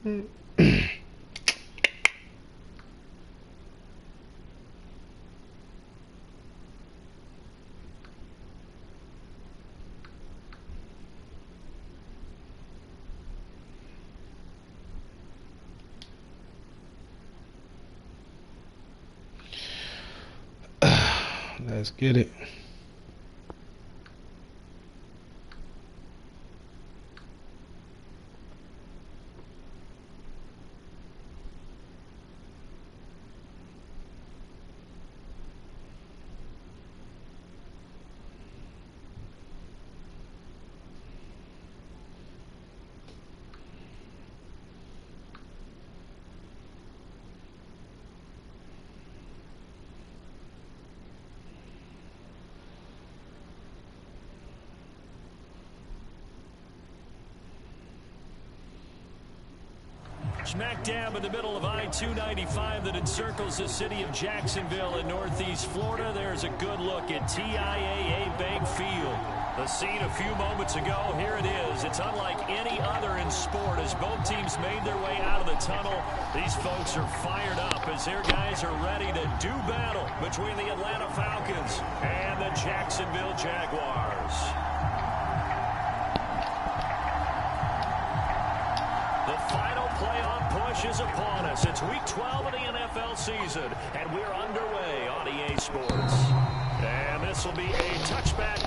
Let's get it. Smack dab in the middle of I-295 that encircles the city of Jacksonville in northeast Florida. There's a good look at TIAA Bank Field. The scene a few moments ago, here it is. It's unlike any other in sport as both teams made their way out of the tunnel. These folks are fired up as their guys are ready to do battle between the Atlanta Falcons and the Jacksonville Jaguars. The final playoff push is upon us. It's week 12 of the NFL season, and we're underway on EA Sports. And this will be a touchback.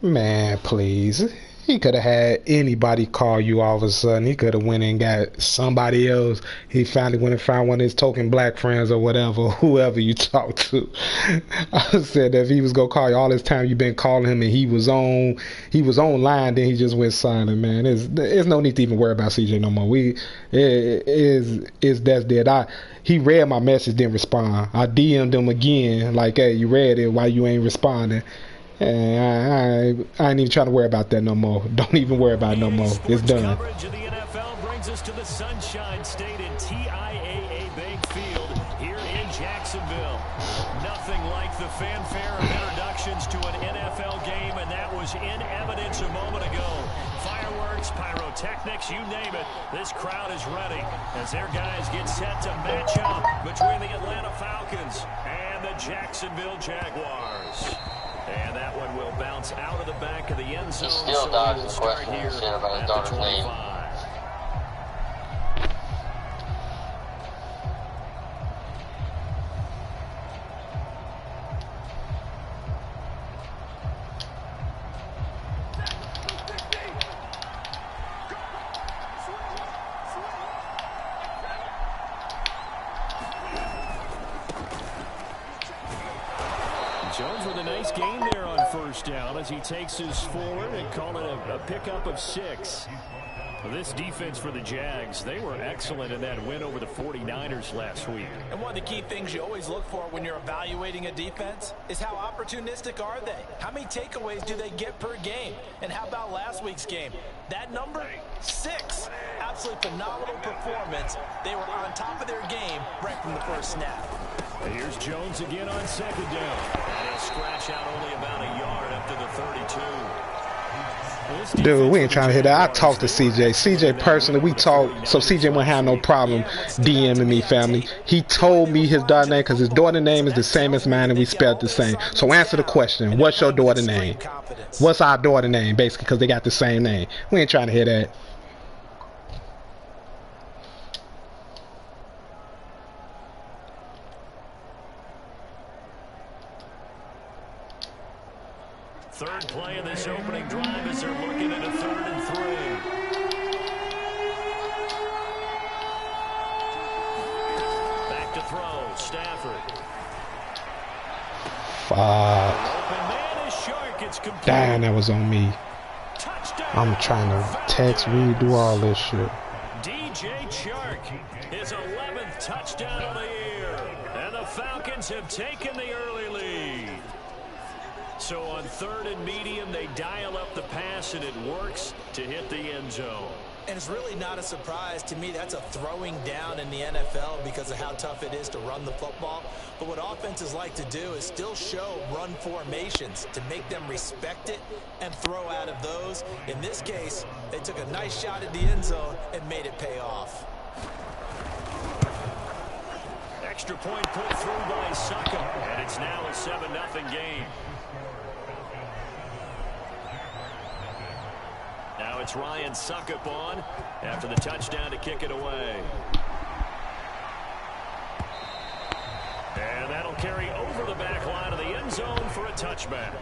Man, please. He could have had anybody call you all of a sudden. He could have went and got somebody else. He finally went and found one of his token black friends or whatever, whoever you talk to. I said that if he was gonna call you all this time you've been calling him and he was online, then he just went silent, man. There's no need to even worry about CJ no more. That's dead. He read my message, didn't respond. I DM'd him again, like, hey, you read it, why you ain't responding? And I ain't even trying to worry about that no more. Don't even worry about it no more. It's done. brings us to the Sunshine State in TIAA Bank Field here in Jacksonville. Nothing like the fanfare of introductions to an NFL game, and that was in evidence a moment ago. Fireworks, pyrotechnics, you name it. This crowd is ready as their guys get set to match up between the Atlanta Falcons and the Jacksonville Jaguars. And that one will bounce out of the back of the end zone. He still dodged the question here about his daughter's name. Jones with a nice gain there on first down as he takes his forward and call it a pickup of 6. This defense for the Jags, they were excellent in that win over the 49ers last week. And one of the key things you always look for when you're evaluating a defense is how opportunistic are they? How many takeaways do they get per game? And how about last week's game? That number, 6. Absolutely phenomenal performance. They were on top of their game right from the first snap. Here's Jones again on second down. And he'll scratch out only about a yard up to the 32. Dude, we ain't trying to hit that. I talked to CJ. CJ personally, we talked, so CJ wouldn't have no problem DMing me, family. He told me his daughter's name because his daughter's name is the same as mine and we spelled the same. So answer the question. What's your daughter's name? What's our daughter's name, basically, because they got the same name. We ain't trying to hear that. Third play of this opening drive as they're looking at a 3rd and 3. Back to throw, Stafford. Fuck. Open man is Shark. It's complete. Damn, that was on me. Touchdown. I'm trying to text, read, do all this shit. DJ Shark, his 11th touchdown of the year. And the Falcons have taken the early lead. So on 3rd and medium, they dial up the pass, and it works to hit the end zone. And it's really not a surprise to me. That's a throwing down in the NFL because of how tough it is to run the football. But what offenses like to do is still show run formations to make them respect it and throw out of those. In this case, they took a nice shot at the end zone and made it pay off. Extra point put through by Suckup, and it's now a 7-0 game. Now it's Ryan Suckup on after the touchdown to kick it away. And that'll carry over the back line of the end zone for a touchback.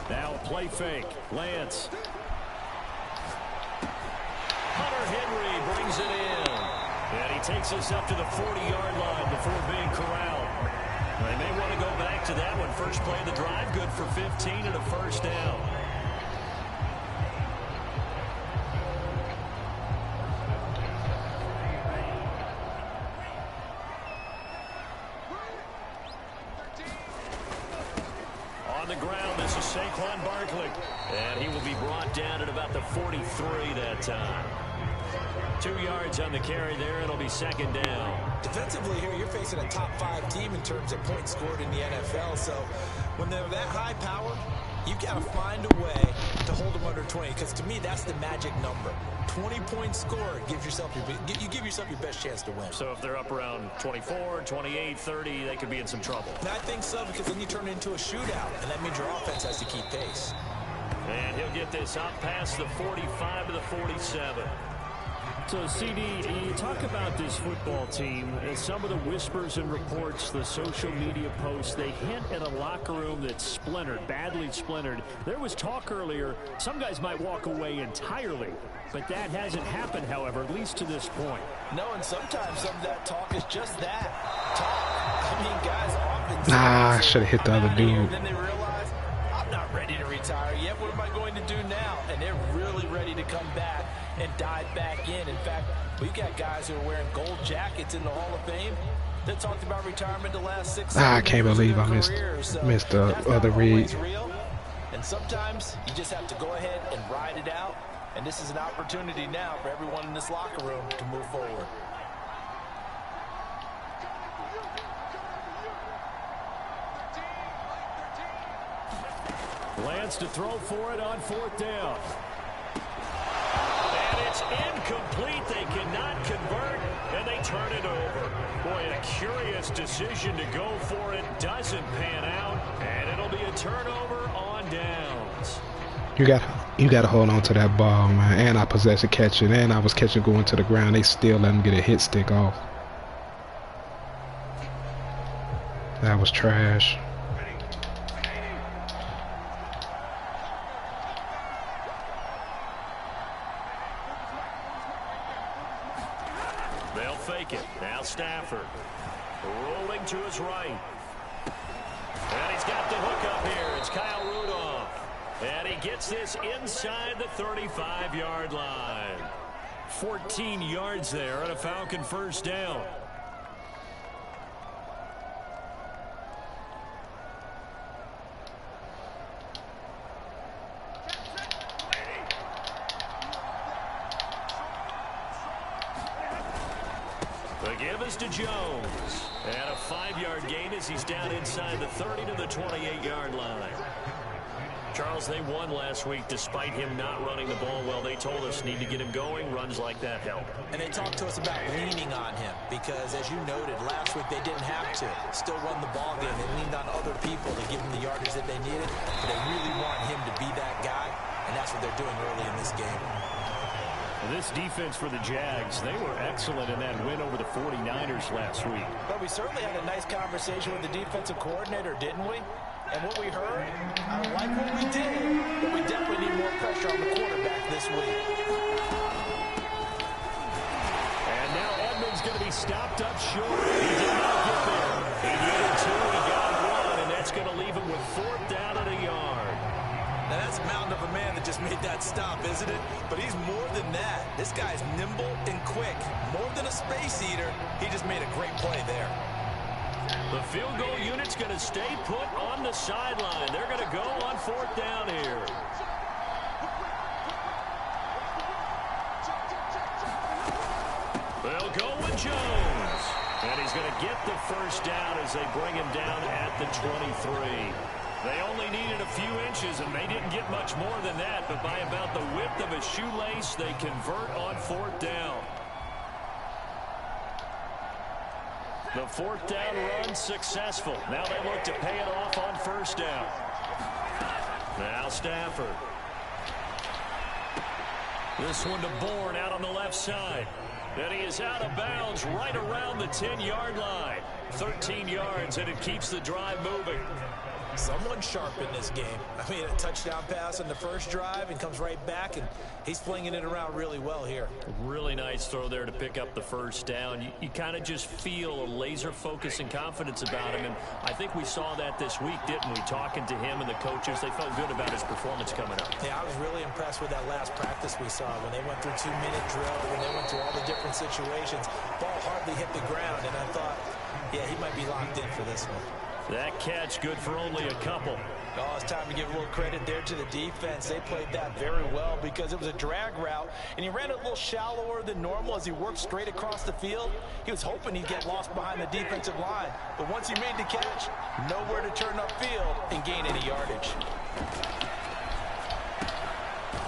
Now play fake. Lance. Hunter Henry brings it in. And he takes us up to the 40-yard line before being corralled. They may want to go back to that one. First play of the drive, good for 15 and a first down. On the ground, this is Saquon Barkley. And he will be brought down at about the 43 that time. 2 yards on the carry there. It'll be second down. Defensively here, you're facing a top 5 team in terms of points scored in the NFL. So when they're that high powered, you got to find a way to hold them under 20. Because to me, that's the magic number. 20 points scored gives yourself you give yourself your best chance to win. So if they're up around 24, 28, 30, they could be in some trouble. And I think so, because then you turn it into a shootout, and that means your offense has to keep pace. And he'll get this up past the 45 to the 47. So, CD, you talk about this football team and some of the whispers and reports, the social media posts, they hint at a locker room that's splintered, badly splintered. There was talk earlier, some guys might walk away entirely, but that hasn't happened, however, at least to this point. No, and sometimes some of that talk is just that, talk. I mean, guys often Nah, I should have hit the other dude. And then they realize, I'm not ready ready to retire yet. What am I going to do now? And they're really ready to come back and dive back in. In fact, we've got guys who are wearing gold jackets in the Hall of Fame that talked about retirement the last 6 I can't believe I missed the other read. And sometimes you just have to go ahead and ride it out. And this is an opportunity now for everyone in this locker room to move forward. Lance to throw for it on 4th down. And it's incomplete. They cannot convert, and they turn it over. Boy, a curious decision to go for it. Doesn't pan out, and it'll be a turnover on downs. You got to hold on to that ball, man. And I possessed a catching, and I was catching going to the ground. They still let him get a hit stick off. That was trash. They'll fake it. Now Stafford rolling to his right. And he's got the hook up here. It's Kyle Rudolph. And he gets this inside the 35-yard line. 14 yards there and a Falcon 1st down. The give is to Jones. And a 5-yard gain as he's down inside the 30 to the 28-yard line. Charles, they won last week despite him not running the ball well. They told us need to get him going. Runs like that help. And they talked to us about leaning on him because, as you noted, last week they didn't have to. Still run the ball game. They leaned on other people to give them the yardage that they needed. But they really want him to be that guy, and that's what they're doing early in this game. This defense for the Jags, they were excellent in that win over the 49ers last week. But we certainly had a nice conversation with the defensive coordinator, didn't we? And what we heard, I don't like what we did, but we definitely need more pressure on the quarterback this week. And now Edmonds going to be stopped up short. He did not get there. He needed 2, he got 1, and that's going to leave him with 4th down and a yard. Now that's a mountain of a man that just made that stop, isn't it? But he's more than that. This guy's nimble and quick. More than a space eater, he just made a great play there. The field goal unit's going to stay put on the sideline. They're going to go on 4th down here. They'll go with Jones. And he's going to get the 1st down as they bring him down at the 23. They only needed a few inches, and they didn't get much more than that. But by about the width of a shoelace, they convert on 4th down. The 4th down run successful. Now they look to pay it off on 1st down. Now Stafford. This one to Bourne out on the left side. And he is out of bounds right around the 10-yard line. 13 yards, and it keeps the drive moving. Someone sharp in this game. I mean, a touchdown pass on the first drive and comes right back, and he's flinging it around really well here. Really nice throw there to pick up the 1st down. You kind of just feel a laser focus and confidence about him, and I think we saw that this week, didn't we? Talking to him and the coaches, they felt good about his performance coming up. Yeah, I was really impressed with that last practice we saw when they went through 2-minute drill, when they went through all the different situations. Ball hardly hit the ground, and I thought, yeah, he might be locked in for this one. That catch good for only a couple. Oh, it's time to give a little credit there to the defense. They played that very well because it was a drag route, and he ran it a little shallower than normal as he worked straight across the field. He was hoping he'd get lost behind the defensive line, but once he made the catch, nowhere to turn upfield and gain any yardage.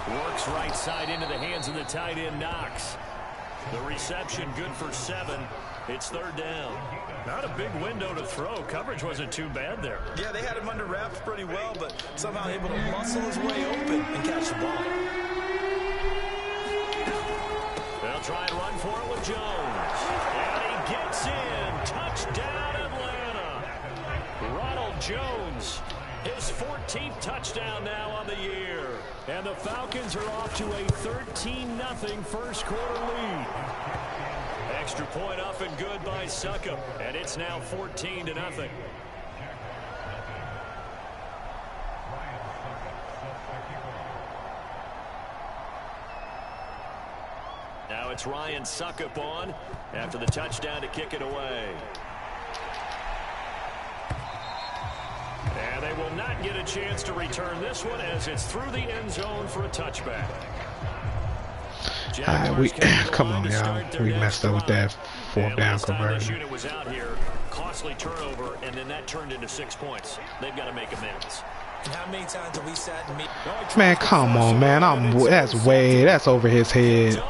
Works right side into the hands of the tight end, Knox. The reception good for 7. It's 3rd down. Not a big window to throw. Coverage wasn't too bad there. Yeah, they had him under wraps pretty well, but somehow able to muscle his way open and catch the ball. They'll try and run for it with Jones. And he gets in. Touchdown, Atlanta. Ronald Jones, his 14th touchdown now on the year. And the Falcons are off to a 13-0 first quarter lead. Extra point up and good by Succop, and it's now 14-0. it's Ryan Suckup on after the touchdown to kick it away. And they will not get a chance to return this one as it's through the end zone for a touchback. We come on, y'all. We messed up with that fourth down conversion. Unit was out here, costly turnover, and then that turned into 6 points. They've got to make amends. And how many times have we sat and Man, come on, man. That's over his head.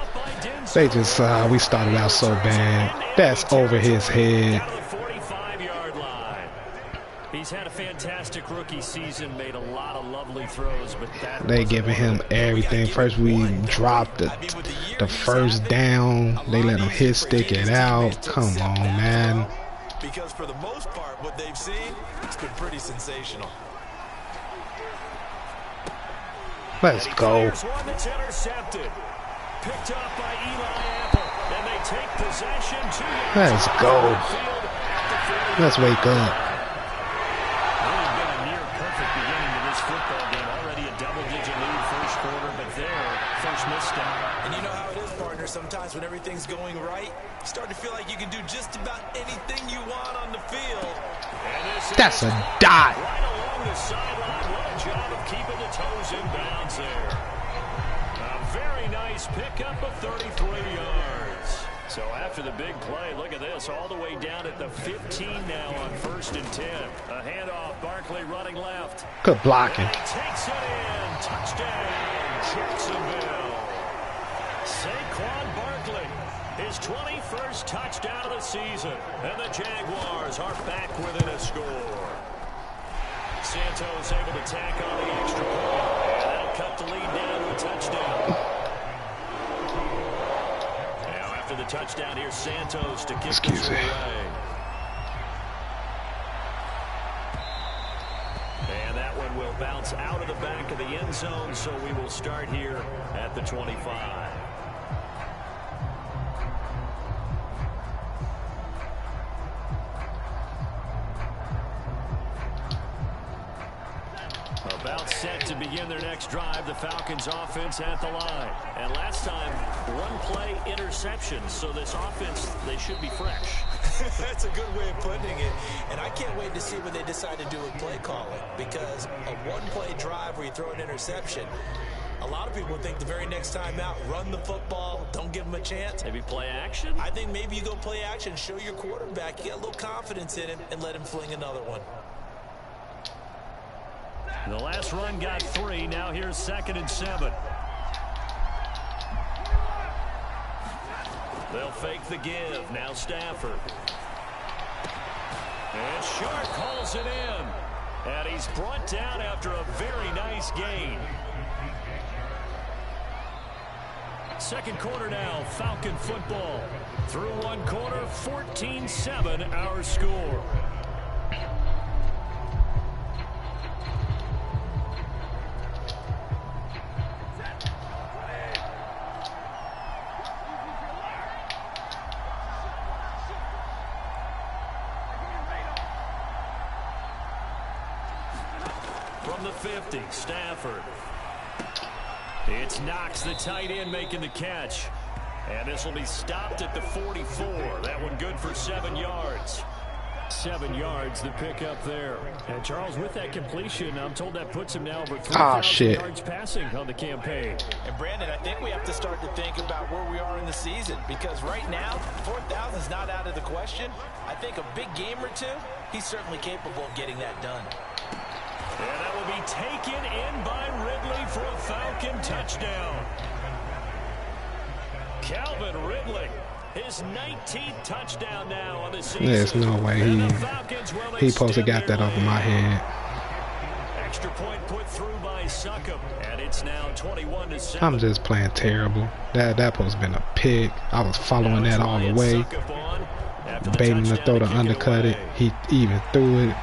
They just we started out so bad. That's over his head. He's had a fantastic rookie season, made a lot of lovely throws, but they giving him everything. First we dropped the first down. They let him stick it out. Come on, man. Because for the most part, what they've seen, it's been pretty sensational. Let's go. One that's intercepted. Picked up by Eli Apple, and they take possession. Let's go. Let's wake up. And you know how it is, partner. Sometimes when everything's going right, you start to feel like you can do just about anything you want on the field. That's a dot. Right along the sideline. What a job of keeping the toes in bounds there. A very nice pickup of 33 yards. So after the big play, look at this, all the way down at the 15 now on 1st and 10. A handoff, Barkley running left. Good blocking. And he takes it in. Touchdown, Jacksonville. Saquon Barkley, his 21st touchdown of the season, and the Jaguars are back within a score. Santos able to tack on the extra point, and that'll cut the lead down to a touchdown. Now after the touchdown, here's Santos to kick this away. And that one will bounce out of the back of the end zone, so we will start here at the 25. About set to begin their next drive, the Falcons offense at the line. And last time, one play interception, so this offense, they should be fresh. That's a good way of putting it. And I can't wait to see what they decide to do with play calling, because a one-play drive where you throw an interception, a lot of people think the very next time out, run the football, don't give them a chance. Maybe play action? I think maybe you go play action, show your quarterback, you got a little confidence in him, and let him fling another one. The last run got 3. Now here's 2nd and 7. They'll fake the give. Now Stafford. And Sharp calls it in. And he's brought down after a very nice gain. Second quarter now, Falcon football. Through one quarter, 14-7 our score. From the 50, Stafford. It's Knox, the tight end, making the catch. And this will be stopped at the 44. That one good for 7 yards. 7 yards, the pickup there. And Charles, with that completion, I'm told that puts him now over 3,000 yards passing on the campaign. And Brandon, I think we have to start to think about where we are in the season, because right now, 4,000 is not out of the question. I think a big game or two, he's certainly capable of getting that done. And that will be taken in by Ridley for a Falcon touchdown. Calvin Ridley, his 19th touchdown now on the season. There's no way he supposed to got that over my head. Extra point put through by Suckup, and it's now 21-7. I'm just playing terrible. That supposed to been a pick. I was following that all the way, baiting to throw the undercut it. He even threw it.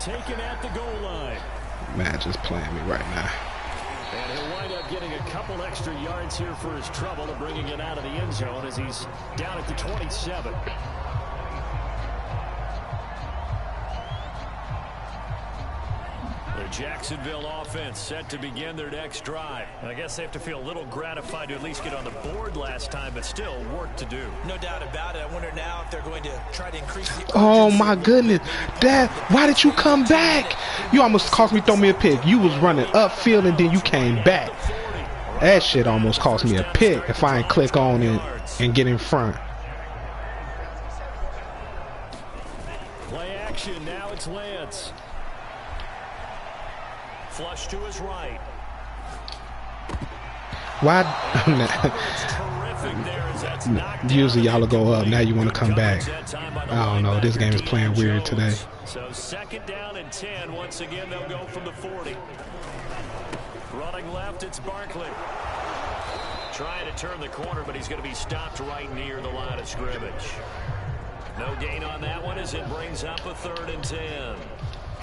Taken at the goal line. Man, just playing me right now. And he'll wind up getting a couple extra yards here for his trouble to bringing it out of the end zone as he's down at the 27. The Jacksonville offense set to begin their next drive. I guess they have to feel a little gratified to at least get on the board last time, but still work to do. No doubt about it. I wonder now if they're going to try to increase the urgency. Oh my goodness, Dad, why did you come back? You almost cost me throw me a pick. You was running upfield and then you came back. That shit almost cost me a pick if I ain't click on it and get in front. Play action, now it's Lance. Flush to his right. Why? Usually y'all will go up. Now you want to come back. I don't know. This game is playing weird today. So 2nd down and 10. Once again, they'll go from the 40. Running left, it's Barkley. Trying to turn the corner, but he's going to be stopped right near the line of scrimmage. No gain on that one as it brings up a 3rd and 10.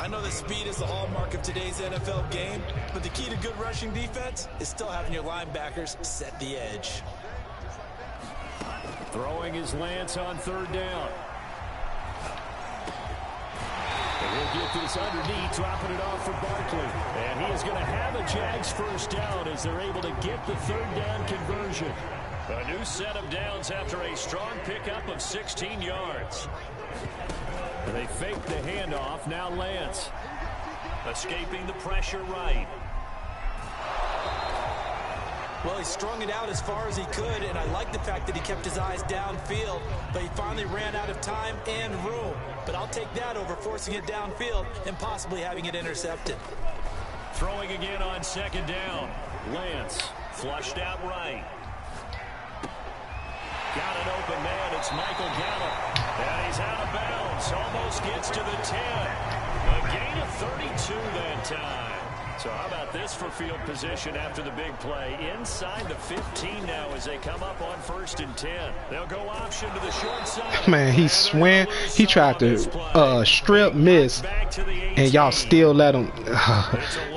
I know that speed is the hallmark of today's NFL game, but the key to good rushing defense is still having your linebackers set the edge. Throwing his Lance on 3rd down. And he'll get this underneath, dropping it off for Barkley. And he is going to have a Jags 1st down as they're able to get the 3rd down conversion. A new set of downs after a strong pickup of 16 yards. They fake the handoff. Now Lance escaping the pressure right. Well, he strung it out as far as he could, and I like the fact that he kept his eyes downfield, but he finally ran out of time and room. But I'll take that over forcing it downfield and possibly having it intercepted. Throwing again on 2nd down. Lance flushed out right. Got an open man. It's Michael Gallup. And he's out of bounds. Almost gets to the 10. A gain of 32 that time. So how about this for field position after the big play? Inside the 15 now as they come up on 1st and 10. They'll go option to the short side. Man, he swam. He tried to strip miss, and y'all still let him.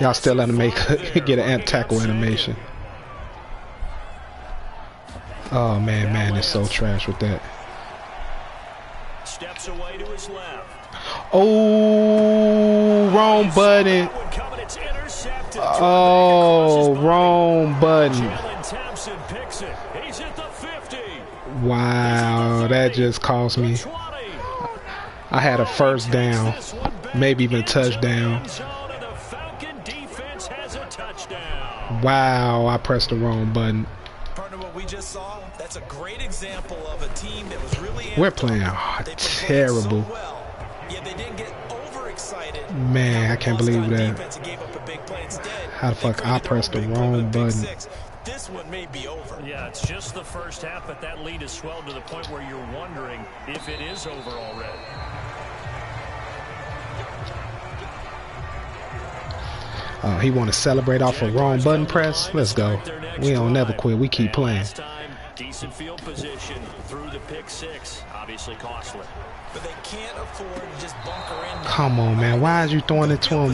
Y'all still let him get an tackle animation. Oh man, it's so trash with that. Steps away to his left. Oh, wrong button. Oh, wrong button. Wow, that just cost me. I had a 1st down, maybe even a touchdown. Wow, I pressed the wrong button. We just saw, that's a great example of a team that was really we're playing terrible. So well. Yeah, they didn't get overexcited. Man, I can't believe that. How the fuck I pressed the wrong button? This one may be over. Yeah, it's just the 1st half, but that lead has swelled to the point where you're wondering if it is over already. He want to celebrate off a wrong button press. Let's go. We don't never quit. We keep playing. Decent field position through the pick 6. Obviously costly. But they can't afford to just bunker in. Come on, man. Why is you throwing it to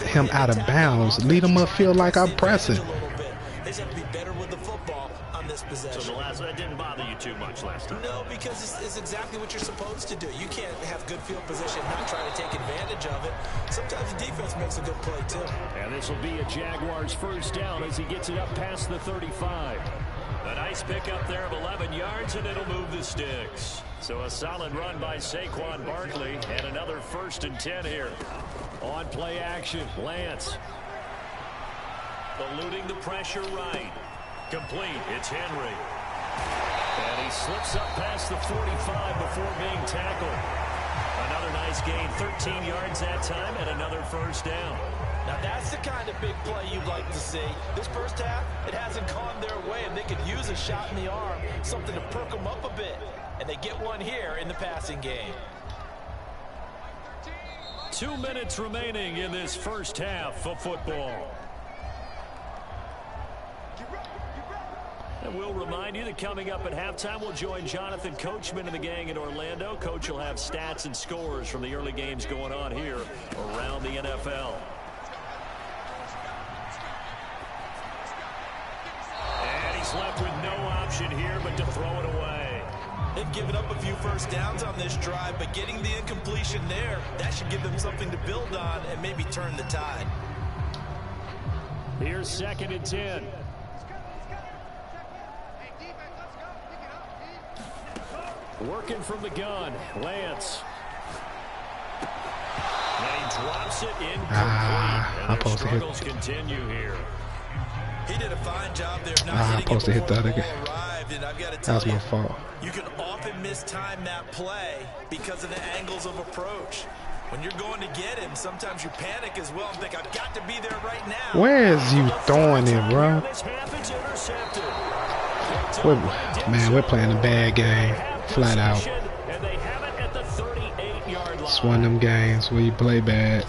him out of bounds? Lead him upfield like I'm pressing. They just have to be better with the football on this possession. So that didn't bother you too much last time? No, because it's exactly what you're supposed to do. You can't have good field position, not try to take advantage of it. Sometimes the defense makes a good play, too. And this will be a Jaguars 1st down as he gets it up past the 35. A nice pickup there of 11 yards, and it'll move the sticks. So a solid run by Saquon Barkley, and another 1st and 10 here. On play action, Lance. Eluding the pressure right. Complete, it's Henry. And he slips up past the 45 before being tackled. Another nice gain, 13 yards that time, and another 1st down. Now that's the kind of big play you'd like to see. This 1st half, it hasn't gone their way, and they could use a shot in the arm, something to perk them up a bit. And they get one here in the passing game. 2 minutes remaining in this 1st half of football. And we'll remind you that coming up at halftime, we'll join Jonathan Coachman and the gang in Orlando. Coach will have stats and scores from the early games going on here around the NFL. And he's left with no option here but to throw it away. They've given up a few first downs on this drive, but getting the incompletion there, that should give them something to build on and maybe turn the tide. Here's 2nd and 10. Working from the gun, Lance. And he drops it incomplete. And their struggles continue here. He did a fine job there of not hitting supposed to hit the other guy. And I've got to That tell was you, my fault. you can often mistime that play because of the angles of approach. When you're going to get him, sometimes you panic as well and think, I've got to be there right now. Where is you throwing it, bro? We're playing a bad game, flat out. It's one of them games where you play bad.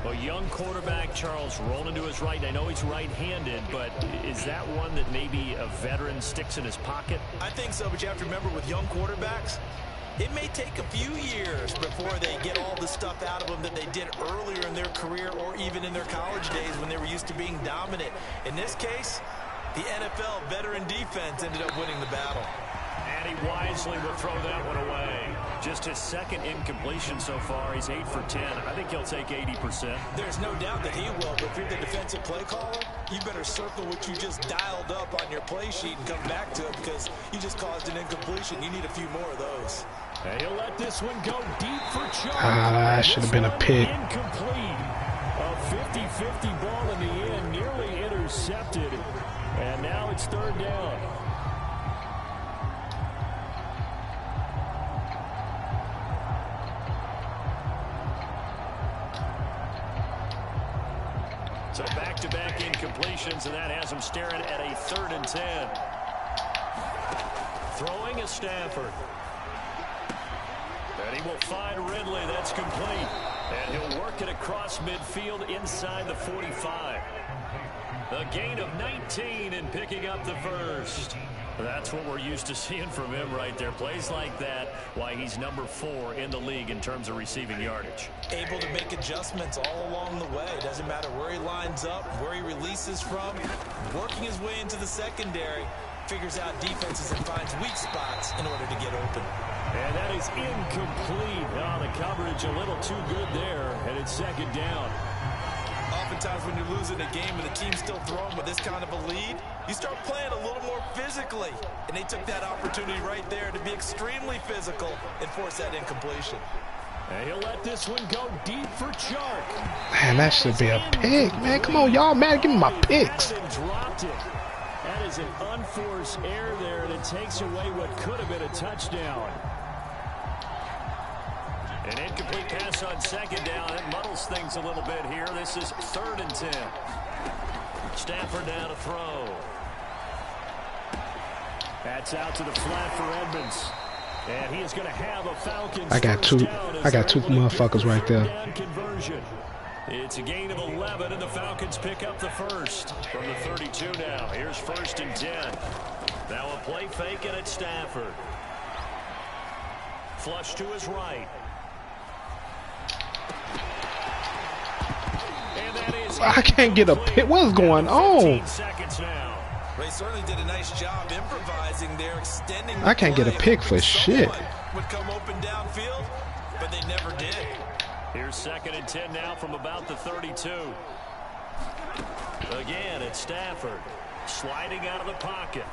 A young quarterback, Charles, rolling to his right. I know he's right-handed, but is that one that maybe a veteran sticks in his pocket? I think so, but you have to remember with young quarterbacks, it may take a few years before they get all the stuff out of them that they did earlier in their career or even in their college days when they were used to being dominant. In this case, the NFL veteran defense ended up winning the battle. And he wisely will throw that one away. Just his 2nd incompletion so far. He's 8 for 10. I think he'll take 80%. There's no doubt that he will, but if you're the defensive play caller, you better circle what you just dialed up on your play sheet and come back to it because you just caused an incompletion. You need a few more of those. And he'll let this one go deep for Chuck. That should have been a pick. Incomplete. A 50-50 ball in the end, nearly intercepted. And now it's 3rd down. So back-to-back incompletions, and that has him staring at a 3rd and 10. Throwing is Stafford. And he will find Ridley. That's complete. And he'll work it across midfield inside the 45. A gain of 19 and picking up the first. That's what we're used to seeing from him right there. Plays like that, why he's number 4 in the league in terms of receiving yardage. Able to make adjustments all along the way. Doesn't matter where he lines up, where he releases from. Working his way into the secondary. Figures out defenses and finds weak spots in order to get open. And that is incomplete. Oh, the coverage a little too good there, and it's 2nd down. Oftentimes when you're losing a game and the team's still throwing with this kind of a lead, you start playing a little more physically. And they took that opportunity right there to be extremely physical and force that incompletion. And he'll let this one go deep for Chark. Man, that should be a pick, man. Come on, y'all, man. Give me my picks. Dropped it. That is an unforced error there, and it takes away what could have been a touchdown. An incomplete pass on 2nd down. It muddles things a little bit here. This is 3rd and 10. Stafford now to throw. That's out to the flat for Edmonds. And he is going to have a Falcons. I got two motherfuckers right there. Conversion. It's a gain of 11, and the Falcons pick up the first from the 32 now. Here's 1st and 10. Now a play fake, and it's Stafford. Flush to his right. And that is I can't get a pick. What's going on? Seconds now. They certainly did a nice job improvising there, extending the I can't get a play, pick for shit. would come open downfield, but they never did. Here's 2nd and 10 now from about the 32. Again, it's Stafford sliding out of the pocket.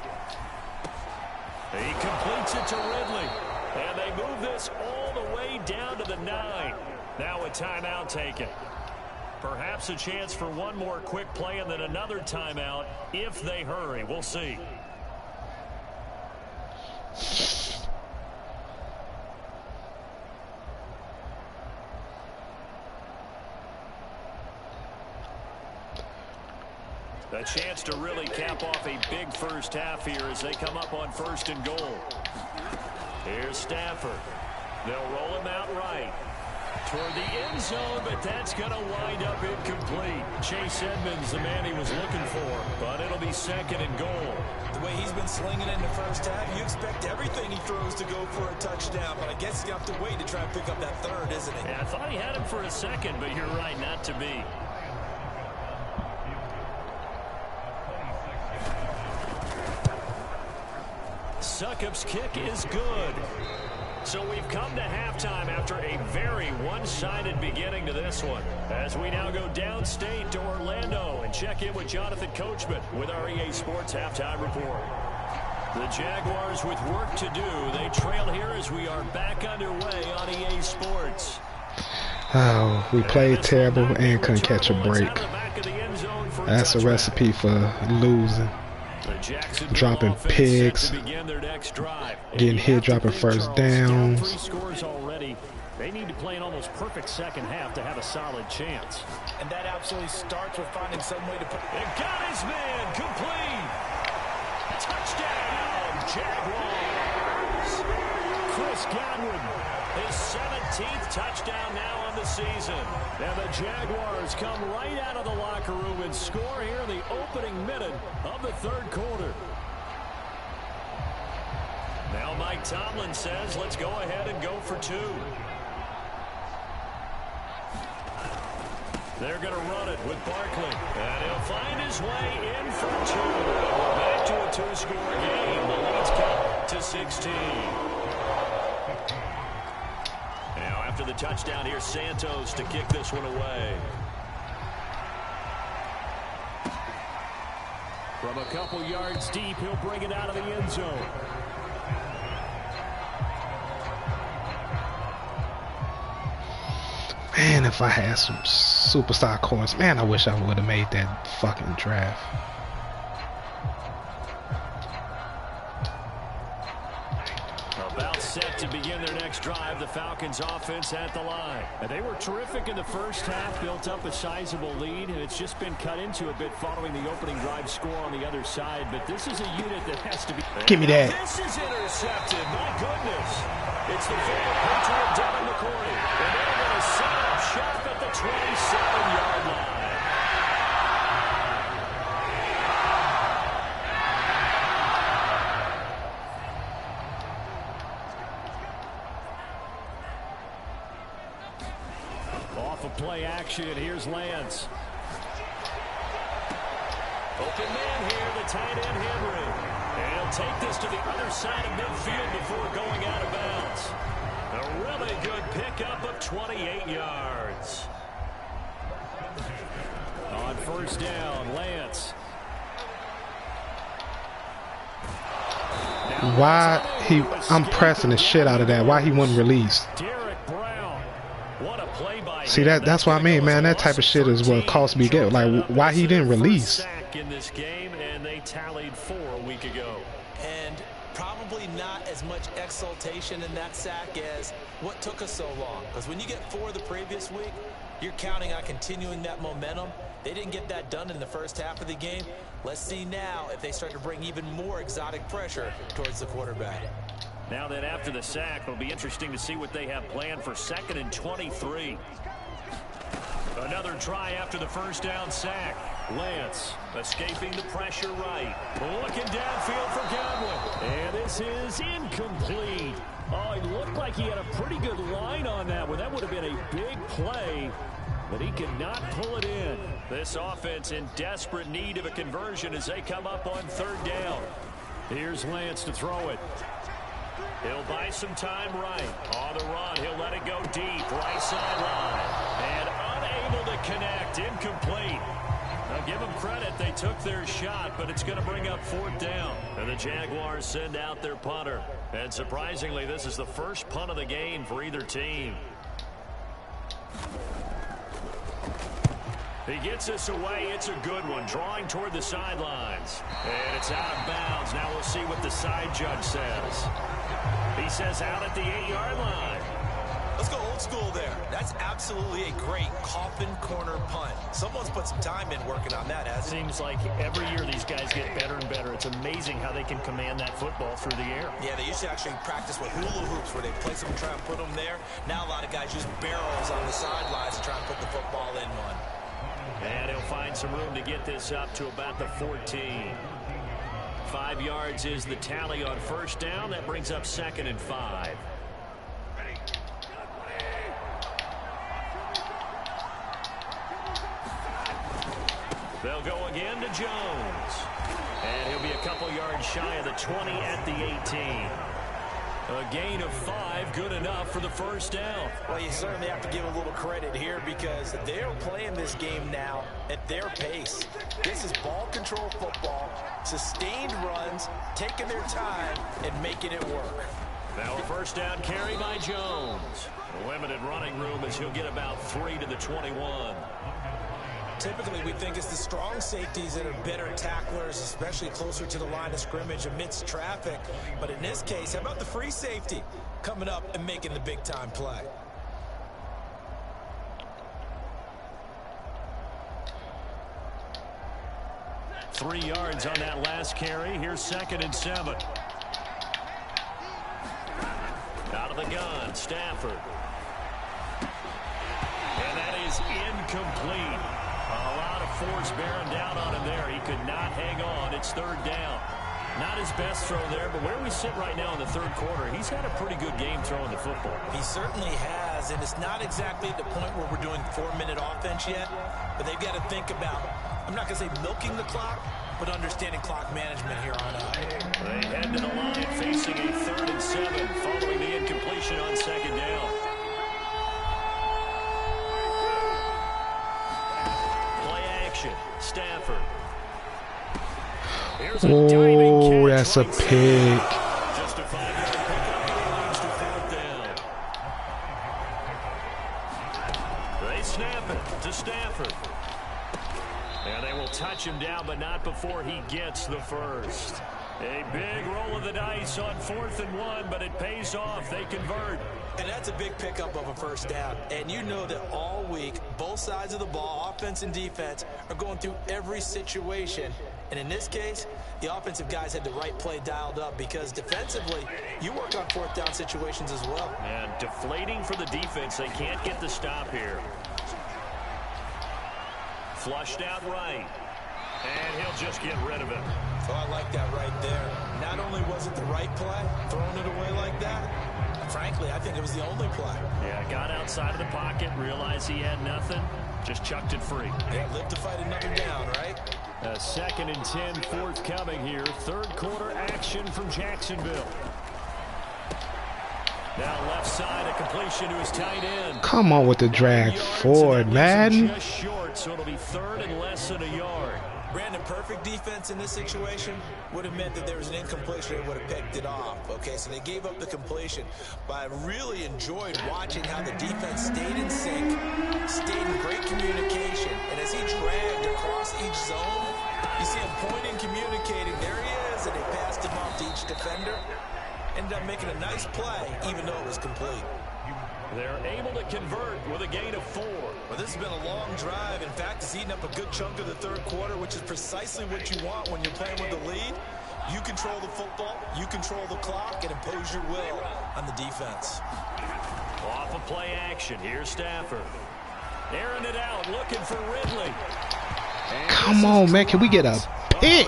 He completes it to Ridley. And they move this all the way down to the 9. Now a timeout taken. Perhaps a chance for one more quick play and then another timeout if they hurry. We'll see. A chance to really cap off a big first half here as they come up on 1st and goal. Here's Stafford. They'll roll him out right toward the end zone, but that's going to wind up incomplete. Chase Edmonds, the man he was looking for, but it'll be 2nd and goal. The way he's been slinging in the first half, you expect everything he throws to go for a touchdown, but I guess you have to wait to try and pick up that 3rd, isn't he? Yeah, I thought he had him for a second, but you're right, not to be. Succop's kick is good. So we've come to halftime after a very one-sided beginning to this one. As we now go downstate to Orlando and check in with Jonathan Coachman with our EA Sports Halftime Report. The Jaguars with work to do. They trail here as we are back underway on EA Sports. Oh, we played terrible and couldn't catch a break. That's a recipe for losing. Dropping picks, getting hit, dropping first downs. They need to play an almost perfect second half to have a solid chance. And that absolutely starts with finding some way to put... They got his man complete. Touchdown, Jaguars. Chris Godwin, his 17th touchdown now on the season. And the Jaguars come right out of the locker room and score here in the opening minute of the third quarter. Now Mike Tomlin says, let's go ahead and go for two. They're going to run it with Barkley. And he'll find his way in for two. Back to a two-score game. The lead's cut to 16. Now after the touchdown, here's Santos to kick this one away. From a couple yards deep, he'll bring it out of the end zone. Man, if I had some superstar coins, man, I wish I would have made that fucking draft. About set to begin their next drive, the Falcons offense at the line. And they were terrific in the first half, built up a sizable lead, and it's just been cut into a bit following the opening drive score on the other side. But this is a unit that has to be... Give me that. This is intercepted. My goodness. It's the favorite Patriot down in the corner. And they're going to set up shop at the 27-yard line. Off of play action, here's Lance. Open man here, the tight end Henry. And he'll take this to the other side of midfield before going out of bounds. A really good pickup of 28 yards. On first down, Lance. I'm pressing the shit out of that. Why he wasn't released? See, that's what I mean, man. That type of shit is what cost me get. Like, why he didn't release? In this game, and they tallied 4 a week ago. And probably not as much exultation in that sack as what took us so long. Because when you get 4 the previous week, you're counting on continuing that momentum. They didn't get that done in the first half of the game. Let's see now if they start to bring even more exotic pressure towards the quarterback. Now that after the sack, it'll be interesting to see what they have planned for 2nd and 23. Another try after the first down sack. Lance escaping the pressure right. Looking downfield for Godwin. And this is incomplete. Oh, it looked like he had a pretty good line on that one. That would have been a big play, but he could not pull it in. This offense in desperate need of a conversion as they come up on 3rd down. Here's Lance to throw it. He'll buy some time right. On the run, he'll let it go deep. Right sideline. And unable to connect. Incomplete. Now give them credit. They took their shot, but it's going to bring up 4th down. And the Jaguars send out their punter. And surprisingly, this is the first punt of the game for either team. He gets this away. It's a good one. Drawing toward the sidelines. And it's out of bounds. Now we'll see what the side judge says. He says out at the 8-yard line. Let's go old school there. That's absolutely a great coffin corner punt. Someone's put some time in working on that, hasn't it? Seems like every year these guys get better and better. It's amazing how they can command that football through the air. Yeah, they used to actually practice with hula hoops where they place them and try and put them there. Now a lot of guys use barrels on the sidelines to try and put the football in one. And he'll find some room to get this up to about the 14. 5 yards is the tally on first down. That brings up 2nd and 5. They'll go again to Jones. And he'll be a couple yards shy of the 20 at the 18. A gain of 5, good enough for the first down. Well, you certainly have to give a little credit here because they're playing this game now at their pace. This is ball control football, sustained runs, taking their time, and making it work. Now a first down carry by Jones. Limited running room as he'll get about 3 to the 21. Typically, we think it's the strong safeties that are better tacklers, especially closer to the line of scrimmage amidst traffic. But in this case, how about the free safety coming up and making the big-time play? Three yards on that last carry. Here's 2nd and 7. Out of the gun, Stafford. And that is incomplete. A lot of force bearing down on him there. He could not hang on. It's 3rd down. Not his best throw there, but where we sit right now in the 3rd quarter, he's had a pretty good game throwing the football. He certainly has, and it's not exactly at the point where we're doing 4-minute offense yet, but they've got to think about, I'm not going to say milking the clock, but understanding clock management here on out. They head to the line facing a 3rd and 7 following the incompletion on 2nd down. Stafford. Oh, that's a pick. Just a 5-yard pickup leads to 4th down. They snap it to Stafford. And they will touch him down, but not before he gets the first. A big roll of the dice on 4th and 1, but it pays off. They convert. And that's a big pickup of a first down. And you know that all week, both sides of the ball, offense and defense, are going through every situation. And in this case, the offensive guys had the right play dialed up because defensively, you work on 4th down situations as well. And deflating for the defense. They can't get the stop here. Flushed out right. And he'll just get rid of it. Oh, I like that right there. Not only was it the right play, throwing it away like that, frankly, I think it was the only play. Yeah, got outside of the pocket, realized he had nothing, just chucked it free. Yeah, live to fight another down, right? 2nd and 10 forthcoming here. 3rd quarter action from Jacksonville. Now left side, a completion to his tight end. Come on with the drag forward, man. Just short, so it'll be 3rd and less than a yard. Brandon, perfect defense in this situation would have meant that there was an incompletion and would have picked it off. Okay, so they gave up the completion. But I really enjoyed watching how the defense stayed in sync, stayed in great communication. And as he dragged across each zone, you see him pointing, communicating. There he is, and they passed him off to each defender. Ended up making a nice play, even though it was complete. They're able to convert with a gain of 4. Well, this has been a long drive. In fact, it's eaten up a good chunk of the 3rd quarter, which is precisely what you want when you're playing with the lead. You control the football, you control the clock, and impose your will on the defense. Off of play action, here's Stafford. Airing it out, looking for Ridley. And come on, man. Can we get a pick?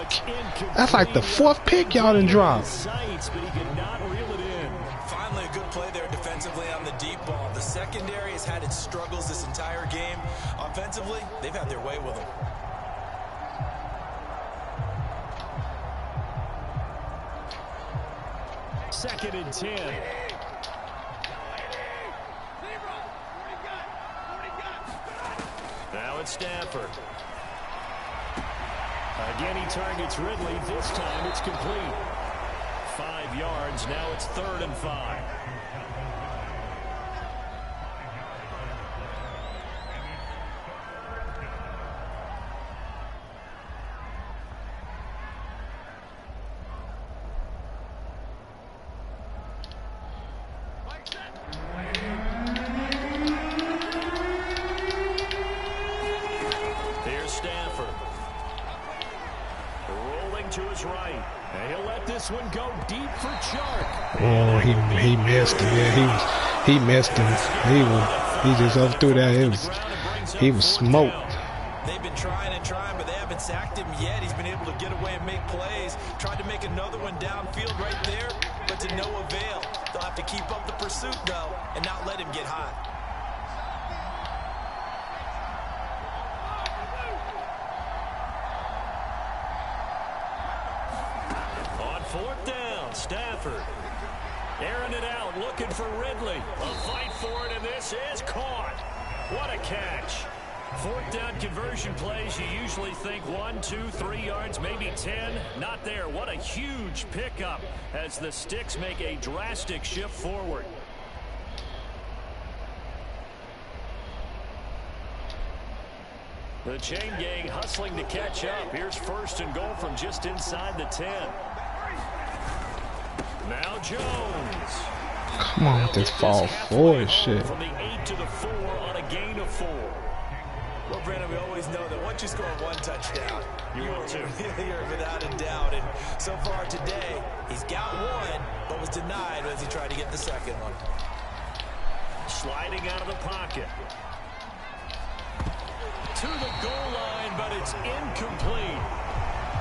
That's like the 4th pick y'all done dropped. Sights, but he could not reel it in. Finally, a good play there defensively on the deep ball. The secondary has had its struggles this entire game. Offensively, they've had their way with them. Second and 10. Now it's Stafford. Again, he targets Ridley. This time it's complete. 5 yards. Now it's 3rd and 5. Here's Stafford. Rolling to his right. And he'll let this one go deep for Chark. Oh, he missed him. Yeah, he missed him. He just overthrew that. He was smoked. They've been trying and trying, but they haven't sacked him yet. He's been able to get away and make plays. Tried to make another one downfield right there, but to no avail. They'll have to keep up the pursuit, though, and not let him get hot. Stafford. Airing it out, looking for Ridley. A fight for it, and this is caught. What a catch. Fourth down conversion plays, you usually think 1, 2, 3 yards, maybe 10. Not there. What a huge pickup as the Sticks make a drastic shift forward. The chain gang hustling to catch up. Here's first and goal from just inside the 10. Now Jones. Come on with this fall forward shit. From the 8 to the 4 on a gain of 4. Well, Brandon, we always know that once you score one touchdown, you're without a doubt. And so far today, he's got one, but was denied as he tried to get the second one. Sliding out of the pocket. To the goal line, but it's incomplete.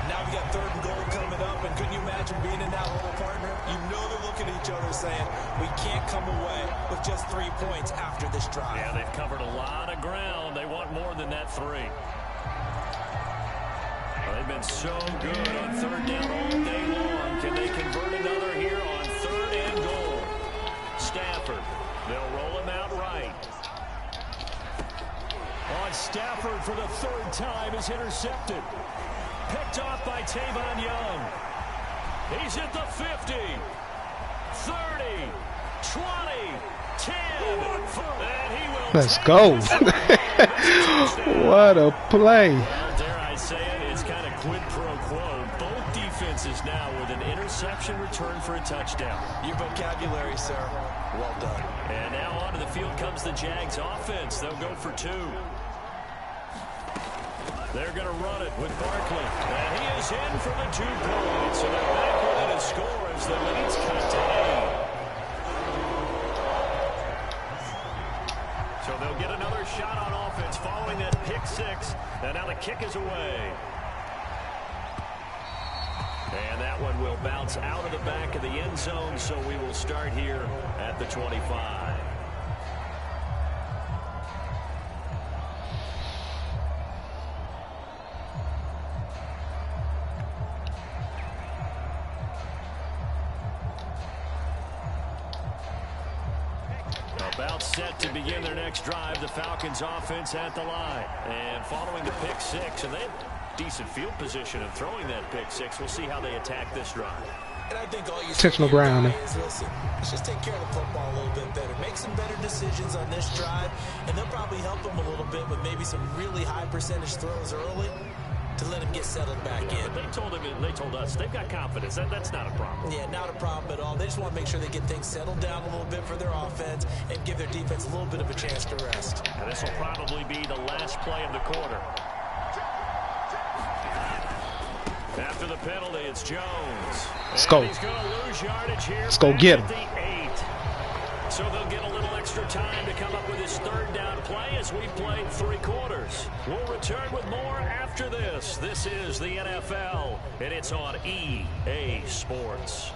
Now we got third and goal coming up, and couldn't you imagine being in that hole, partner? You know they're looking at each other saying, we can't come away with just 3 points after this drive. Yeah, they've covered a lot of ground. They want more than that 3. Well, they've been so good on third down all day long. Can they convert another here on third and goal? Stafford, they'll roll him out right. On Stafford for the 3rd time is intercepted. Picked off by Tavon Young. He's at the 50, 30, 20, 10. And he will. Let's go. What a play. Well, dare I say it, it's kind of quid pro quo. Both defenses now with an interception return for a touchdown. Your vocabulary, sir. Well done. And now onto the field comes the Jags offense. They'll go for 2. They're going to run it with Barkley. And he is in for the 2 points. So they're back within a score as the lead's cut to 8. So they'll get another shot on offense following that pick 6. And now the kick is away. And that one will bounce out of the back of the end zone. So we will start here at the 25. About set to begin their next drive. The Falcons offense at the line. And following the pick 6, and they have decent field position of throwing that pick 6. We'll see how they attack this drive. And I think all you intentional ground. Is, listen, let's just take care of the football a little bit better. Make some better decisions on this drive, and they'll probably help them a little bit with maybe some really high percentage throws early to let him get settled back in. But they told us they've got confidence. That's not a problem. Yeah, not a problem at all. They just want to make sure they get things settled down a little bit for their offense and give their defense a little bit of a chance to rest. And this will probably be the last play of the quarter. After the penalty, it's Jones. Let's go. He's going to lose yardage here. Let's go get him. The 8. So they'll get a little extra time to come up with his 3rd down play as we played 3 quarters. We'll return with more after this. This is the NFL, and it's on EA Sports.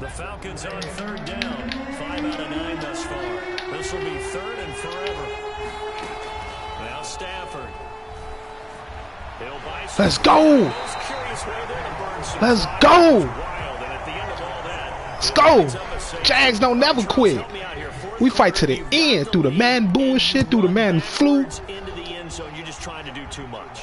The Falcons on 3rd down. 5 out of 9 thus far. This will be 3rd and forever. Now Stafford. Let's go. Let's go. Let's go. Jags don't never quit. We fight to the end through the man bullshit, through the man flu. Into the end zone, you're just trying to do too much.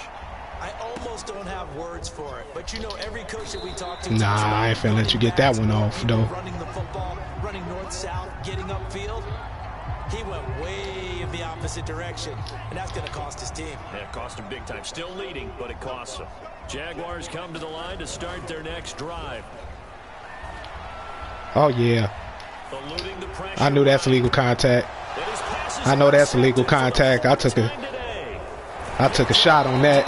I almost don't have words for it, but you know every coach that we talk to. Nah, I ain't finna let you get that one off though. Running the football, running north-south, getting upfield. He went way in the opposite direction, and that's going to cost his team. Yeah, it cost him big time. Still leading, but it costs him. Jaguars come to the line to start their next drive. Oh, yeah. I knew that's illegal contact. I know that's illegal contact. I took a shot on that.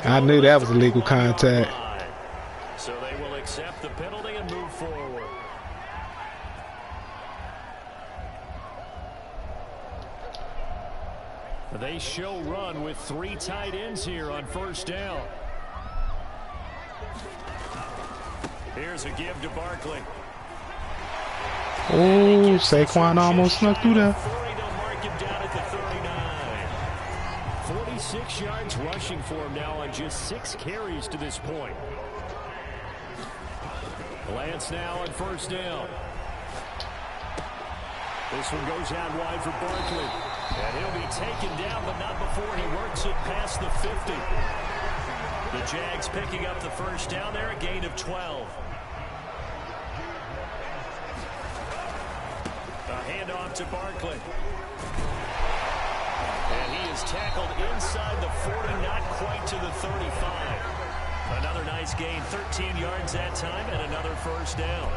I knew that was illegal contact. So they will accept the penalty and move forward. They show run with 3 tight ends here on 1st down. Here's a give to Barkley. Oh, Saquon almost snuck through there. 46 yards rushing for him now on just 6 carries to this point. Lance now on first down. This one goes out wide for Barkley. And he'll be taken down, but not before he works it past the 50. The Jags picking up the first down there, a gain of 12. A handoff to Barkley. And he is tackled inside the 40, not quite to the 35. Another nice gain, 13 yards that time, and another first down.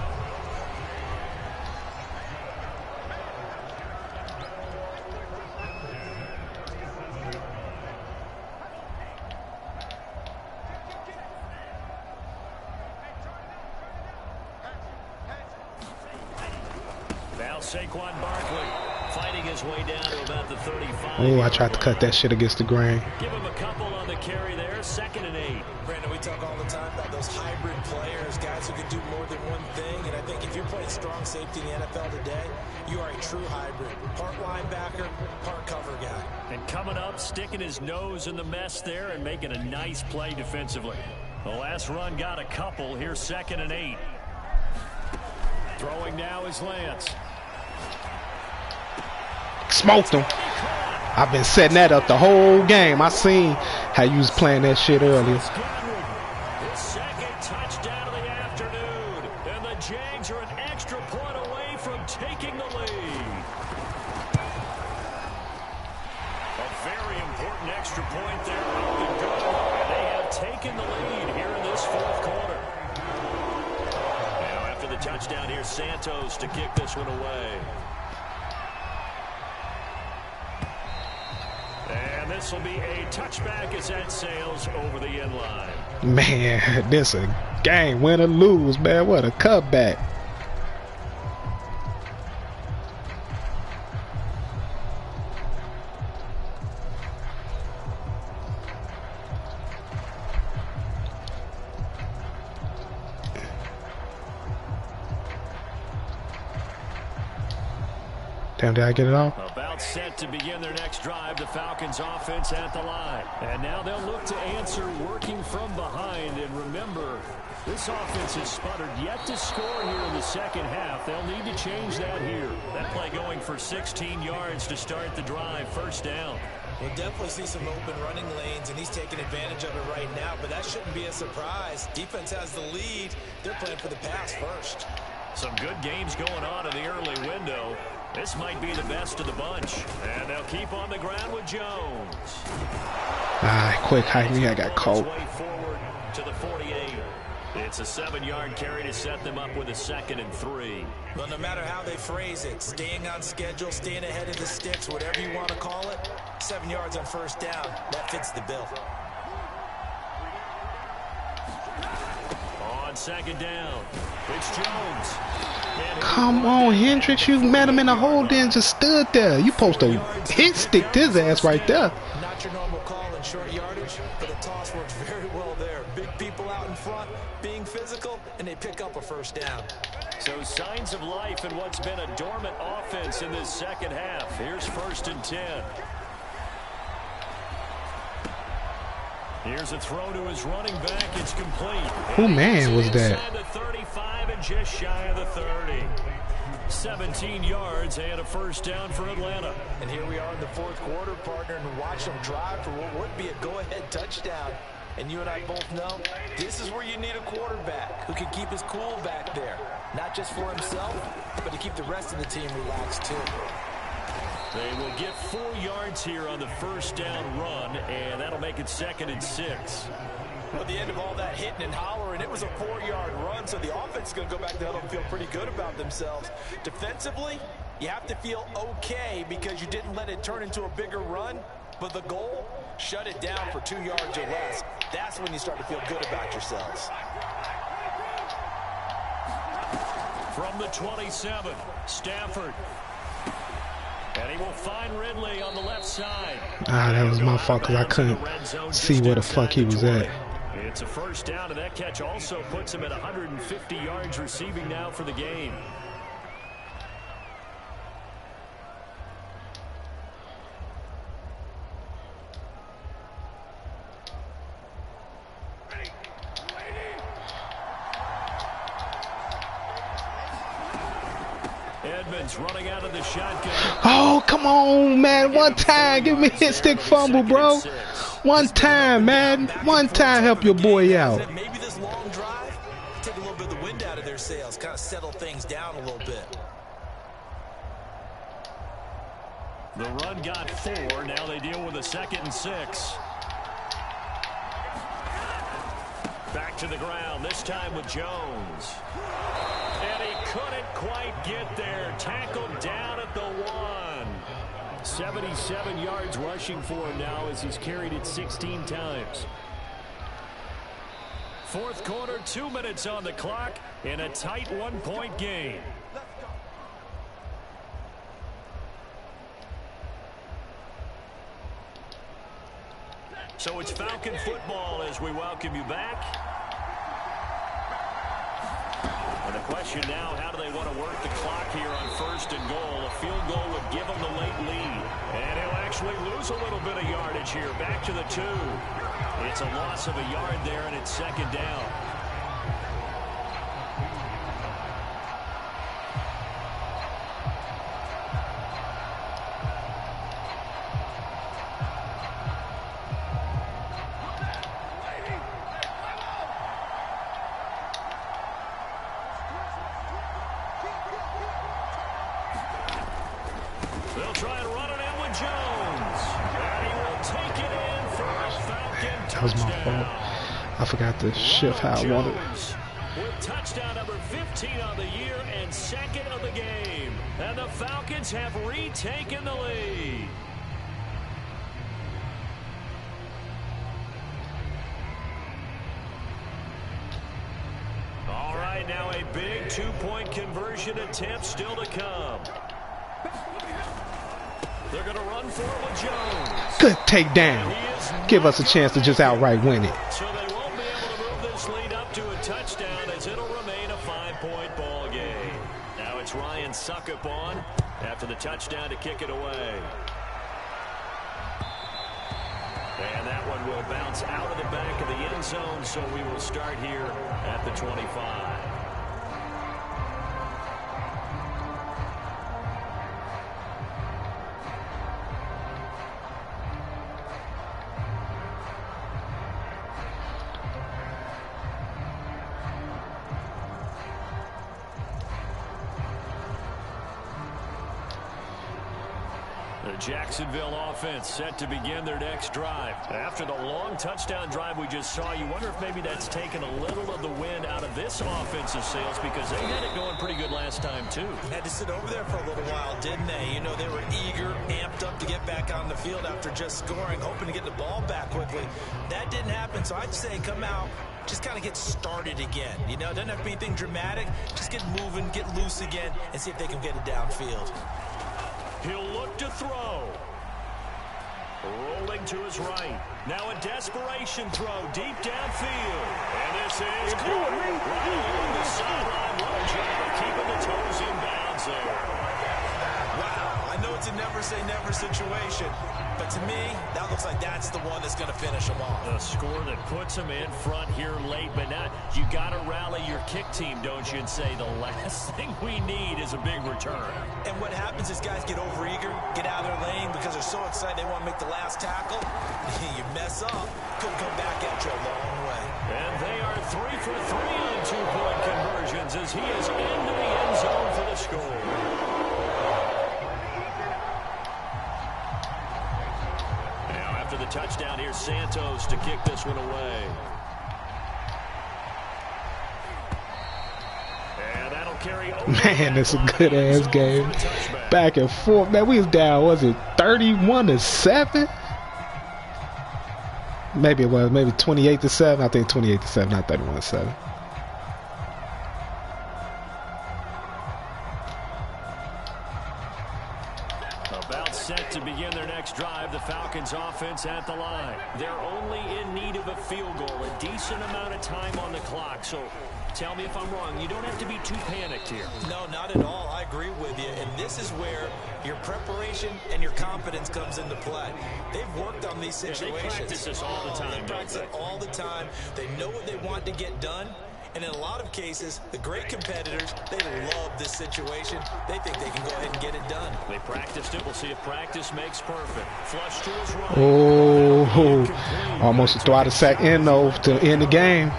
Now Saquon Barkley fighting his way down to about the 35. Oh, I tried to cut that shit against the grain. Give him a couple on the carry there, 2nd and 8. Brandon, we talk all the time about those hybrid players, guys who can do more than one thing. And I think if you're playing strong safety in the NFL today, you are a true hybrid. Part linebacker, part cover guy. And coming up, sticking his nose in the mess there and making a nice play defensively. The last run got a couple. Here's 2nd and 8. Throwing now is Lance. Smoked him. I've been setting that up the whole game. I seen how you was playing that shit earlier. His 2nd touchdown of the afternoon. And the Jags are an extra point away from taking the lead. A very important extra point there. Up and good. They have taken the lead here in this 4th quarter. Now after the touchdown, here's Santos to kick this one away. And this will be a touchback as that sails over the end line. Man, this a game, win or lose, man. What a cutback. Damn, did I get it off? About set to begin their next drive, the Falcons offense at the line. And now they'll look to answer working from behind. And remember, this offense has sputtered yet to score here in the 2nd half. They'll need to change that here. That play going for 16 yards to start the drive, 1st down. We'll definitely see some open running lanes, and he's taking advantage of it right now, but that shouldn't be a surprise. Defense has the lead. They're playing for the pass first. Some good games going on in the early window. This might be the best of the bunch. And they'll keep on the ground with Jones. Quick hike me. I got caught. Way forward to the 48. It's a 7-yard carry to set them up with a 2nd and 3. Well, no matter how they phrase it, staying on schedule, staying ahead of the sticks, whatever you want to call it, 7 yards on 1st down, that fits the bill. On 2nd down, it's Jones. Come on, Hendricks. You met him in the hole, then just stood there. You supposed to hit stick his ass right there. Not your normal call in short yardage, but the toss works very well there. Big people out in front, being physical, and they pick up a 1st down. So signs of life in what's been a dormant offense in this 2nd half. Here's 1st and 10. Here's a throw to his running back. It's complete. Who man was that? Inside the 35 and just shy of the 30. 17 yards and a 1st down for Atlanta. And here we are in the 4th quarter, partner, and watch them drive for what would be a go-ahead touchdown. And you and I both know this is where you need a quarterback who can keep his cool back there. Not just for himself, but to keep the rest of the team relaxed too. They will get 4 yards here on the 1st down run, and that'll make it 2nd and 6. Well, at the end of all that hitting and hollering, it was a 4-yard run, so the offense is going to go back to the huddle and feel pretty good about themselves. Defensively, you have to feel okay because you didn't let it turn into a bigger run, but the goal, shut it down for 2 yards or less. That's when you start to feel good about yourselves. From the 27, Stafford. And he will find Ridley on the left side. That was my fault because I couldn't see where the fuck he was at. It's a 1st down, and that catch also puts him at 150 yards receiving now for the game. Jones running out of the shotgun. Oh, come on, man. One time. Give me a hit stick fumble, bro. One time, man. One time, help your boy out. Maybe this long drive, take a little bit of the wind out of their sails, kind of settle things down a little bit. The run got 4. Now they deal with a 2nd and 6. Back to the ground, this time with Jones. And he couldn't quite get there. Tackled down at the 1. 77 yards rushing for him now as he's carried it 16 times. Fourth quarter, 2 minutes on the clock in a tight 1-point game. So it's Falcon football as we welcome you back. And the question now, how do they want to work the clock here on 1st and goal? A field goal would give them the late lead. And he'll actually lose a little bit of yardage here. Back to the 2. It's a loss of a yard there, and it's 2nd down. They'll try and run it in with Jones. And he will take it in for a Falcon touchdown. That was my fault. I forgot to shift how I wanted. With touchdown number 15 on the year and 2nd of the game. And the Falcons have retaken the lead. All right, now a big 2-point conversion attempt still to come. They're going to run for it with Jones. Good takedown. Give us a chance to just outright win it. So they won't be able to move this lead up to a touchdown as it'll remain a 5-point ball game. Now it's Ryan Suckup on after the touchdown to kick it away. And that one will bounce out of the back of the end zone, so we will start here at the 25. The Jacksonville offense set to begin their next drive. After the long touchdown drive we just saw, you wonder if maybe that's taken a little of the wind out of this offensive sails because they had it going pretty good last time too. Had to sit over there for a little while, didn't they? You know, they were eager, amped up to get back on the field after just scoring, hoping to get the ball back quickly. That didn't happen, so I'd say come out, just kind of get started again. You know, it doesn't have to be anything dramatic. Just get moving, get loose again, and see if they can get it downfield. He'll look to throw. Rolling to his right. Now a desperation throw deep downfield. And this is caught right along the sideline. What a job of keeping the toes in bounds there. Wow, I know it's a never-say-never situation, but to me, that looks like that's the one that's going to finish them off. A score that puts them in front here late, but now you got to rally your kick team, don't you, and say the last thing we need is a big return. And what happens is guys get overeager, get out of their lane because they're so excited they want to make the last tackle. You mess up, could come back at you a long way. And they are 3 for 3 on 2-point conversions as he is into the end zone for the score. The touchdown, here's Santos to kick this one away. And that'll carry over. Man, it's a good ass game. Back and forth. Man, we was down, was it 31-7? Maybe it was, maybe 28-7. I think 28-7, not 31-7. About set to begin their next drive, the Falcons offense at the line. They're only in need of a field goal, a decent amount of time on the clock. So tell me if I'm wrong. You don't have to be too panicked here. No, not at all. I agree with you. And this is where your preparation and your confidence comes into play. They've worked on these situations. They practice this all the time. They practice it all the time. They know what they want to get done. And in a lot of cases, the great competitors, they love this situation. They think they can go ahead and get it done. They practiced it. We'll see if practice makes perfect. Flush to his right. Oh, almost throw out a sack in, though, to end the game.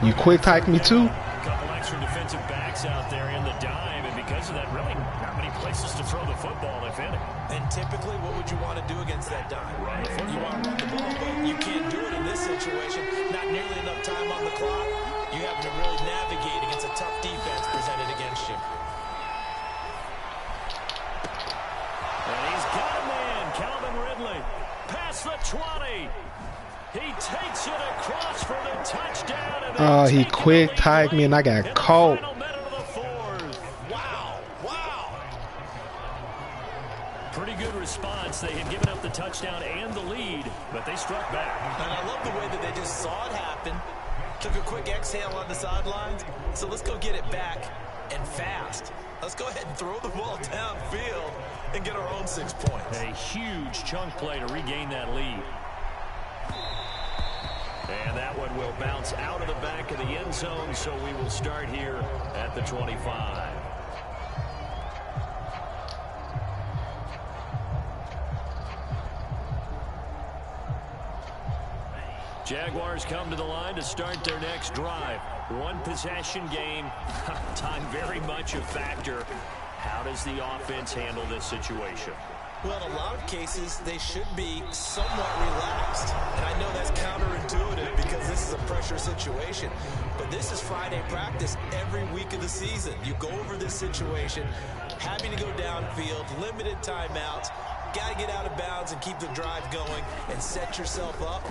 You quick type me, too? A couple extra defensive backs out there in the dime, and because of that, really not many places to throw the football, if any. And typically, what would you want to do against that dime? You want to run the ball, but you can't do it in this situation. Not nearly enough time on the clock. You have to really navigate against a tough defense presented against you. And he's got a man, Calvin Ridley. Past the 20. He takes it across for the touchdown. And Oh, he quick tagged me and I got caught. Wow. Pretty good response. They had given up the touchdown and the lead, but they struck back. And I love the way that they just saw it happen. Took a quick exhale on the sidelines. So let's go get it back and fast. Let's go ahead and throw the ball downfield and get our own 6 points. A huge chunk play to regain that lead. And that one will bounce out of the back of the end zone, so we will start here at the 25. Jaguars come to the line to start their next drive. One possession game. Time very much a factor. How does the offense handle this situation? Well, in a lot of cases, they should be somewhat relaxed. And I know that's counterintuitive because this is a pressure situation. But this is Friday practice every week of the season. You go over this situation, having to go downfield, limited timeouts, got to get out of bounds and keep the drive going and set yourself up.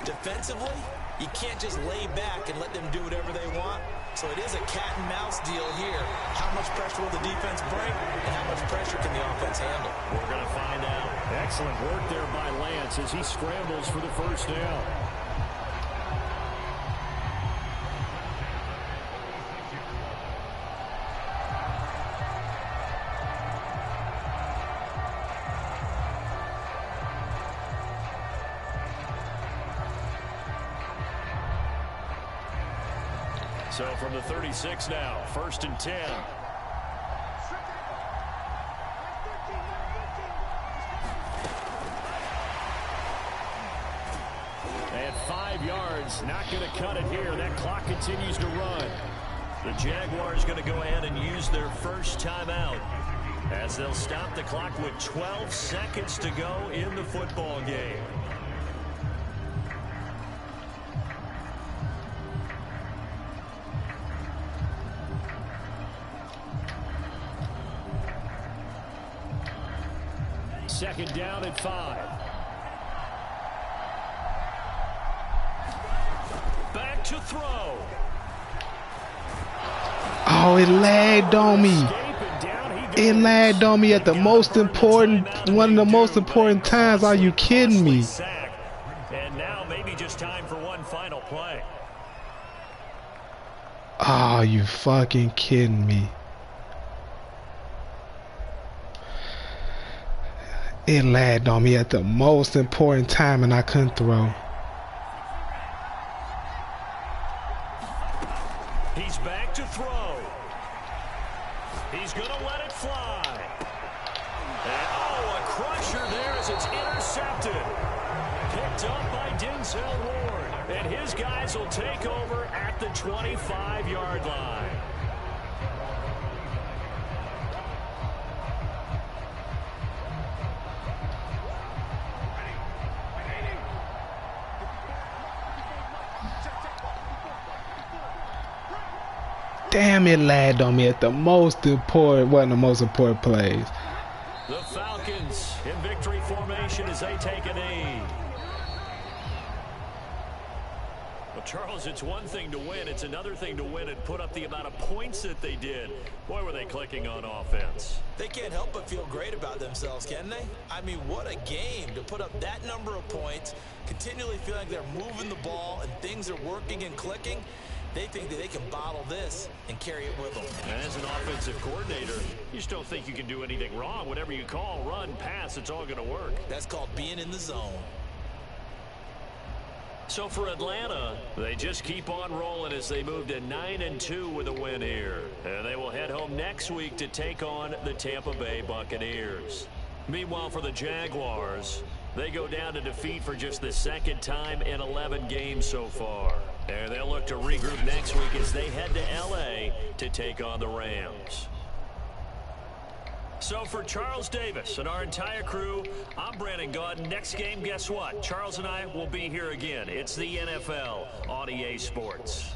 Defensively, you can't just lay back and let them do whatever they want. So it is a cat and mouse deal here. How much pressure will the defense bring and how much pressure can the offense handle? We're going to find out. Excellent work there by Lance as he scrambles for the first down. So from the 36 now, 1st and 10. And 5 yards, not going to cut it here. That clock continues to run. The Jaguars going to go ahead and use their first timeout as they'll stop the clock with 12 seconds to go in the football game. Second down and 5. Back to throw. Oh, it lagged on me. It lagged on me at the most important, one of the most important times. Are you kidding me? And now maybe just time for one final play. Oh, you fucking kidding me. It lagged on me at the most important time and I couldn't throw. He's back to throw. He's going to let it fly. And oh, a crusher there as it's intercepted. Picked up by Denzel Ward. And his guys will take over at the 25-yard line. Damn, it lagged on me at the most important, one of the most important plays. The Falcons in victory formation as they take a knee. Well, Charles, it's one thing to win. It's another thing to win and put up the amount of points that they did. Boy, were they clicking on offense. They can't help but feel great about themselves, can they? I mean, what a game to put up that number of points, continually feel like they're moving the ball and things are working and clicking. They think that they can bottle this and carry it with them. And as an offensive coordinator, you just don't think you can do anything wrong. Whatever you call, run, pass, it's all going to work. That's called being in the zone. So for Atlanta, they just keep on rolling as they move to 9-2 with a win here. And they will head home next week to take on the Tampa Bay Buccaneers. Meanwhile, for the Jaguars, they go down to defeat for just the second time in 11 games so far. And they'll look to regroup next week as they head to L.A. to take on the Rams. So for Charles Davis and our entire crew, I'm Brandon Gaudin. Next game, guess what? Charles and I will be here again. It's the NFL on EA Sports.